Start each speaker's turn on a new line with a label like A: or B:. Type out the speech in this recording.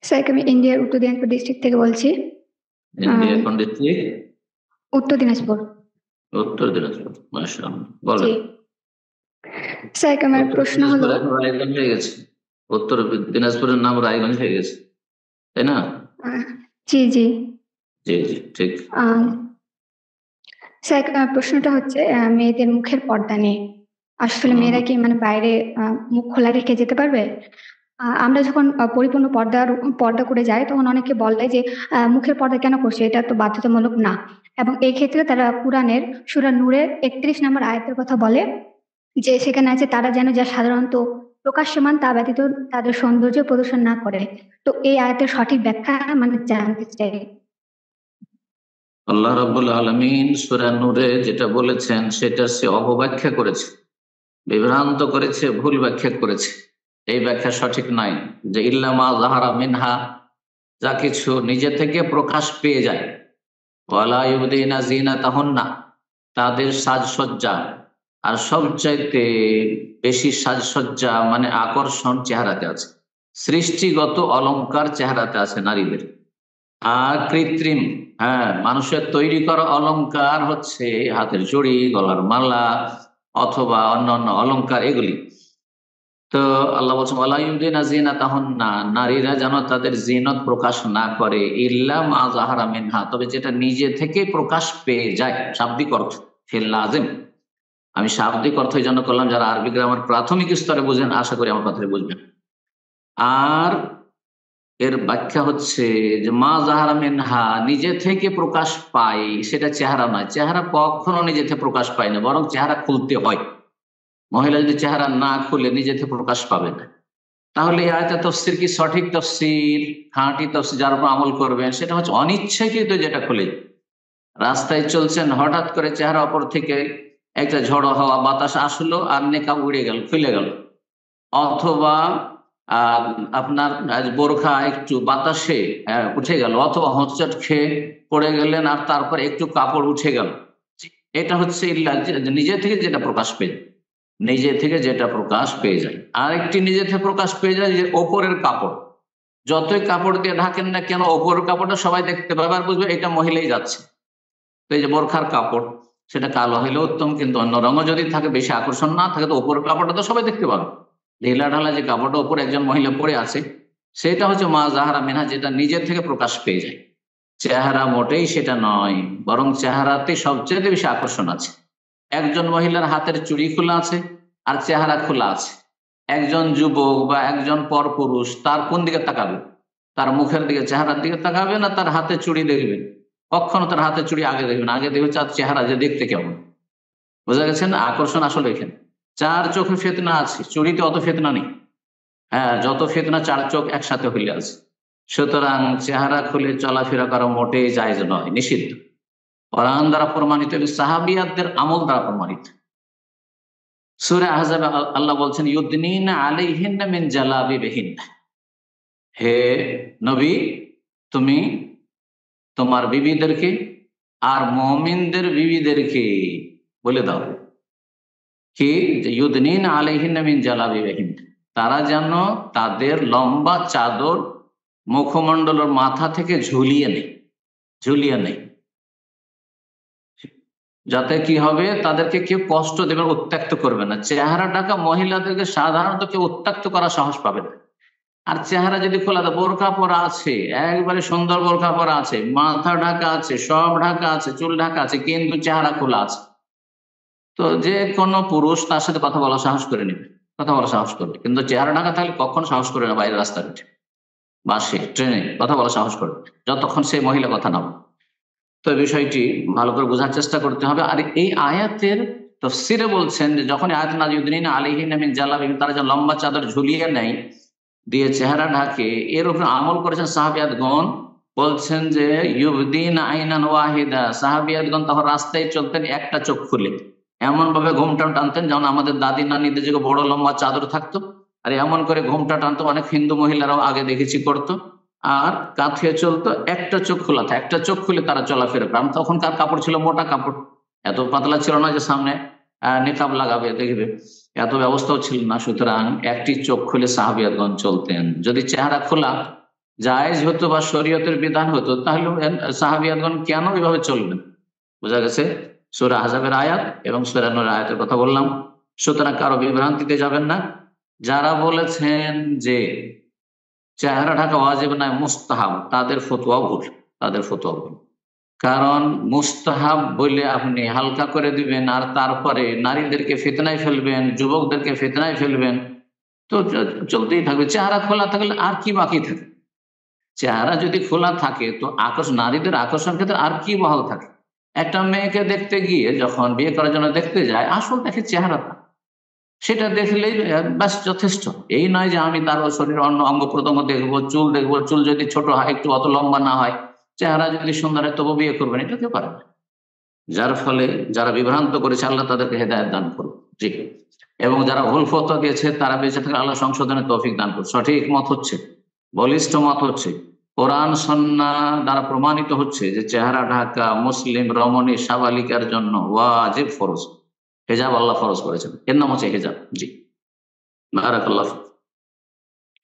A: Sir আমি ইন্ডিয়ার উত্তর দিনাজপুর ডিস্ট্রিক্ট থেকে বলছি।
B: ইন্ডিয়া কোন ডিস্ট্রিক্ট?
A: উত্তর দিনাজপুর।
B: উত্তর দিনাজপুর, মাশাআল্লাহ। বলেন।
A: জি স্যার, আমার প্রশ্ন হলো,
B: রায়গঞ্জ হয়ে গেছে, উত্তর দিনাজপুরের নাম রায়গঞ্জ হয়ে গেছে, তাই না?
A: জি জি
B: জি জি ঠিক।
A: স্যার প্রশ্নটা হচ্ছে মেয়েদের মুখের পর্দা নিয়ে। আসলে মেয়েরা কি মানে বাইরে মুখ খোলা রেখে যেতে পারবে? আমরা যখন পরিপূর্ণ পর্দা করে যাই, তখন অনেকে বলে যে মুখের পর্দা কেন করছে, এটা তো বাধ্যতামূলক না। এবং এই ক্ষেত্রে তারা কুরআনের সূরা নূরের 31 নম্বর আয়াতের কথা বলে, যে সেখানে আছে তারা যেন যা সাধারণত প্রকাশ্যমান তা ব্যতীত তাদের সৌন্দর্য প্রদর্শন না করে। তো এই আয়াতের সঠিক ব্যাখ্যা মানে জানতে চাই।
B: আল্লাহ রাব্বুল আলামিন সূরা নূরে যেটা বলেছেন সেটা সে অপব্যাখ্যা করেছে, বিভ্রান্ত করেছে, ভুল ব্যাখ্যা করেছে। এই ব্যাখ্যা সঠিক নাই যে ইল্লা মা যাহারা মিনহা, যা কিছু নিজে থেকে প্রকাশ পেয়ে যায়, ওয়ালা ইউবদিনা জিনাতাহুন্না, তাদের সাজসজ্জা, আর সবচাইতে বেশি সাজসজ্জা মানে আকর্ষণ চেহারাতে আছে, সৃষ্টিগত অলংকার চেহারাতে আছে নারীদের। আর কৃত্রিম, হ্যাঁ, মানুষের তৈরি করা অলংকার হচ্ছে হাতের চুড়ি, গলার মালা অথবা অন্যান্য অলংকার, এগুলি। তো আল্লাহ বলছেন ওয়ালা ইউবদিনা জিনাতাহুন্না, নারীরা যেন তাদের জিনত প্রকাশ না করে, ইল্লা মা যাহারা মিনহা, তবে যেটা নিজে থেকে প্রকাশ পেয়ে যায়। শাব্দিক অর্থ ফিল লাজিম, আমি শাব্দিক অর্থ এই জন্য করলাম, যারা আরবি গ্রামার প্রাথমিক স্তরে বুঝেন আশা করি আমার কথাটা বুঝবেন। আর এর ব্যাখ্যা হচ্ছে যে মা যাহারা মিনহা, নিজে থেকে প্রকাশ পায়, সেটা চেহারা নয়। চেহারা কখনো নিজে থেকে প্রকাশ পায় না, বরং চেহারা খুলতে হয়। মহিলা যদি চেহারা না খুলে নিজে থেকে প্রকাশ পাবে না। তাহলে এই আয়াতের তাফসীর কি সঠিক তাফসীর, খাঁটি তাফসীর, যার উপর আমল করবেন, সেটা হচ্ছে অনিচ্ছাকৃত যেটা খুলে। রাস্তায় চলছেন, হঠাৎ করে চেহারা অপর থেকে একটা ঝড়ো হাওয়া বাতাস আসলো আর নেকাব উড়ে গেল, খুলে গেল। অথবা আপনার বোরখা একটু বাতাসে উঠে গেল, অথবা হোঁচট খেয়ে পড়ে গেলেন আর তারপর একটু কাপড় উঠে গেল। এটা হচ্ছে নিজে থেকে যেটা প্রকাশ পেয়ে, নিজে থেকে যেটা প্রকাশ পেয়ে যায়। আরেকটি নিজে থেকে প্রকাশ পেয়ে যায় যে ওপরের কাপড়, যতই কাপড় দিয়ে ঢাকেন না কেন, ওপরের কাপড়টা সবাই দেখতে পাবে আর বুঝবে এটা মহিলাই যাচ্ছে। তো এই যে বোরখার কাপড়, সেটা কালো হলে উত্তম, কিন্তু অন্য রঙও যদি থাকে, বেশি আকর্ষণ না থাকে, তো ওপরের কাপড়টা তো সবাই দেখতে পাবে। ঢিলা ঢালা যে কাপড়টা উপরে একজন মহিলা পরে আছে, সেটা হচ্ছে মা যাহারা মিনহা, যেটা নিজের থেকে প্রকাশ পেয়ে যায়। চেহারা মোটেই সেটা নয়, বরং চেহারাতে সবচেয়ে বেশি আকর্ষণ আছে। একজন মহিলার হাতের চুড়ি খোলা আছে আর চেহারা খোলা আছে, একজন যুবক বা একজন পরপুরুষ তার কোন দিকে তাকাবে? তার মুখের দিকে, চেহারার দিকে তাকাবে, না তার হাতে চুড়ি দেখবে? কখনো তার হাতে চুড়ি আগে দেখবে না, আগে দেখবে তার চেহারা যে দেখতে কেমন। বোঝা গেছে না আকর্ষণ আসলে এখানে? চার চোখে ফেতনা আছে, চুরিতে অত ফেতনা নেই। হ্যাঁ, যত ফেতনা চার চোখ একসাথে হইলে আছে। সুতরাং চেহারা খুলে চলাফেরা করা মোটেই জায়েজ নয়, নিষিদ্ধ। কোরআন দ্বারা প্রমাণিত এবং সাহাবিয়াতদের আমল দ্বারা প্রমাণিত। সূরা আহজাবে আল্লাহ বলছেন ইউদনিনা আলাইহিন্না মিন জালাবিবিহিন্না, হে নবী, তুমি তোমার বিবিদেরকে আর মুমিনদের বিবিদেরকে বলে দাও কি, যে ইউদনিনা আলাইহিন্না মিন জালাবিবিহিন্না, তারা যেন তাদের লম্বা চাদর মুখমণ্ডলের মাথা থেকে ঝুলিয়ে নেই, ঝুলিয়ে নেই, যাতে কি হবে, তাদেরকে কেউ কষ্ট দেবে, উত্ত্যক্ত করবে না। চেহারা ঢাকা মহিলাদেরকে সাধারণত কেউ উত্ত্যক্ত করার সাহস পাবে না। আর চেহারা যদি খোলা, বোরখা পরা আছে, একবারে সুন্দর বোরখা পরা আছে, মাথা ঢাকা আছে, সব ঢাকা আছে, চুল ঢাকা আছে, কিন্তু চেহারা খোলা আছে, তো যে কোনো পুরুষ তার সাথে কথা বলা সাহস করে নেবে, কথা বলা সাহস করবে। কিন্তু চেহারা ঢাকা থাকলে কখনো সাহস করে না বাইরের রাস্তায় উঠে, বাসে, ট্রেনে কথা বলা সাহস করবে, যতক্ষণ সেই মহিলা কথা না বলে। তো বিষয়টি ভালো করে বোঝার চেষ্টা করতে হবে। আর এই আয়াতের তাফসীরে বলছেন যে যখন আয়াত নাযিল ইউদনিনা আলাইহিন্না মিন জালাবিবিহিন্না, তারা যে লম্বা চাদর ঝুলিয়ে নেয়, দিয়ে চেহারা ঢাকে, এর উপর আমল করেছেন সাহাবিয়াতগণ। বলছেন যে ইউবদিনা আইনান ওয়াহিদা, সাহাবিয়াতগণ তখন রাস্তায় চলতেন একটা চোখ খুলে, এমন ভাবে ঘোমটা টানতেন যেমন আমাদের দাদি নানিদের যে বড় লম্বা চাদর থাকতো, আর এমন করে ঘোমটা টানতো, অনেক হিন্দু মহিলারাও আগে দেখেছি করতো। আর কাঁথিয়ে চলতো, একটা চোখ খোলা থাকে, একটা চোখ খুলে তারা চলাফেরা করে। তখনকার কাপড় ছিল মোটা কাপড়, এত পাতলা ছিল না যে সামনে নিকাব লাগাবে, দেখবে, এত ব্যবস্থাও ছিল না। সুতরাং একটি চোখ খুলে সাহাবিয়াতগণ চলতেন। যদি চেহারা খোলা, জায়েজ হতো বা শরীয়তের বিধান হতো, তাহলে সাহাবিয়াতগণ কেন এভাবে চলবেন? বোঝা গেছে? সূরা আহজাবের আয়াত এবং সূরা নূরের আয়াতের কথা বললাম। সুতরাং কারো বিভ্রান্তিতে যাবেন না। যারা বলেছেন যে চেহারা ঢাকা ওয়াজিব নয়, মুস্তাহাব, তাদের ফতোয়া ভুল, তাদের ফতোয়া ভুল। কারণ মুস্তাহাব বলে আপনি হালকা করে দিবেন আর তারপরে নারীদেরকে ফিতনায় ফেলবেন, যুবকদেরকে ফিতনায় ফেলবেন, তো চলতেই থাকবে। চেহারা খোলা থাকলে আর কি বাকি থাকে? চেহারা যদি খোলা থাকে তো নারীদের আকর্ষণ ক্ষেত্রে আর কি বহাল থাকে? একটা মেয়েকে দেখতে গিয়ে যখন বিয়ে করার জন্য দেখতে যায়, আসল দেখে চেহারাটা, সেটা দেখলেই ব্যাস যথেষ্ট। এই নয় যে আমি তার শরীরের অন্য অঙ্গ প্রত্যঙ্গ দেখবো, চুল দেখবো, চুল যদি ছোট হয়, একটু অত লম্বা না হয়, চেহারা যদি সুন্দর হয় তবু বিয়ে করবেন, এটা কেউ পারে না। যার ফলে যারা বিভ্রান্ত করেছে আল্লাহ তাদেরকে হেদায়েত দান করুন। জি। এবং যারা ভুল ফতোয়া দিয়েছে তারা বেঁচে থাকলে আল্লাহ সংশোধনের তৌফিক দান করুন। সঠিক মত হচ্ছে, বলিষ্ঠ মত হচ্ছে, কোরআন সুন্নাহ দ্বারা প্রমাণিত হচ্ছে যে চেহারা ঢাকা মুসলিম রমণী সাবালিকার জন্য ওয়াজিব, ফরজ। হেজাব আল্লাহ ফরজ করেছেন, এর নাম হচ্ছে হেজাব। জি, বারাকাল্লাহ।